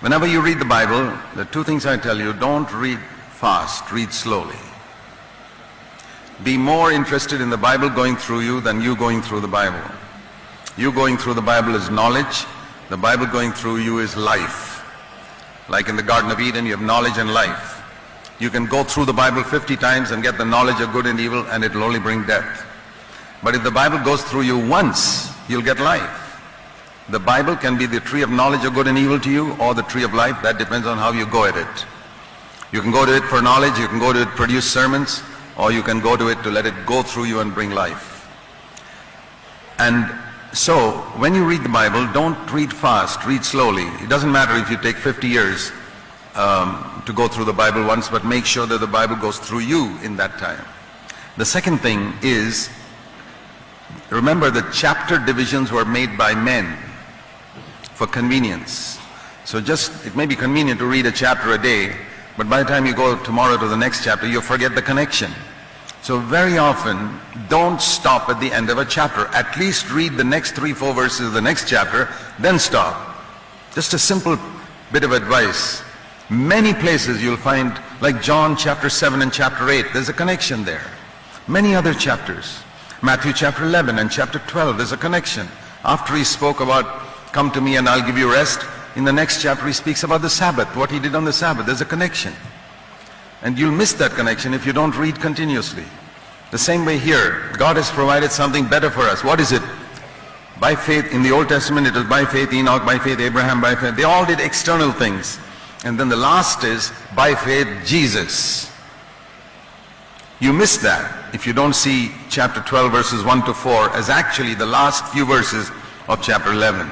Whenever you read the Bible, the two things I tell you: don't read fast, read slowly. Be more interested in the Bible going through you than you going through the Bible. You going through the Bible is knowledge, the Bible going through you is life. Like in the Garden of Eden, you have knowledge and life. You can go through the Bible 50 times and get the knowledge of good and evil, and it will only bring death. But if the Bible goes through you once, you'll get life. The Bible can be the tree of knowledge of good and evil to you, or the tree of life. That depends on how you go at it. You can go to it for knowledge, you can go to it to produce sermons, or you can go to it to let it go through you and bring life. And so, when you read the Bible, don't read fast, read slowly. It doesn't matter if you take 50 years to go through the Bible once, but make sure that the Bible goes through you in that time. The second thing is, remember the chapter divisions were made by men for convenience. So it may be convenient to read a chapter a day, but by the time you go tomorrow to the next chapter, you forget the connection. So very often, don't stop at the end of a chapter. At least read the next 3-4 verses of the next chapter, then stop. Just a simple bit of advice. Many places you'll find, like John chapter 7 and chapter 8, there's a connection there. Many other chapters. Matthew chapter 11 and chapter 12, there's a connection. After he spoke about, come to me and I'll give you rest, in the next chapter he speaks about the Sabbath, what he did on the Sabbath. There's a connection. And you'll miss that connection if you don't read continuously. The same way here, God has provided something better for us. What is it? By faith, in the Old Testament it was by faith Enoch, by faith Abraham, by faith. They all did external things. And then the last is, by faith Jesus. You miss that if you don't see chapter 12 verses 1 to 4 as actually the last few verses of chapter 11.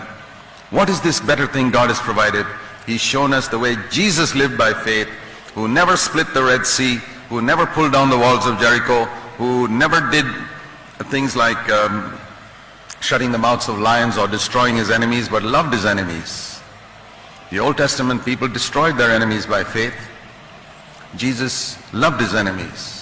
What is this better thing God has provided? He's shown us the way Jesus lived by faith, who never split the Red Sea, who never pulled down the walls of Jericho, who never did things like shutting the mouths of lions or destroying his enemies, but loved his enemies. The Old Testament people destroyed their enemies by faith. Jesus loved his enemies.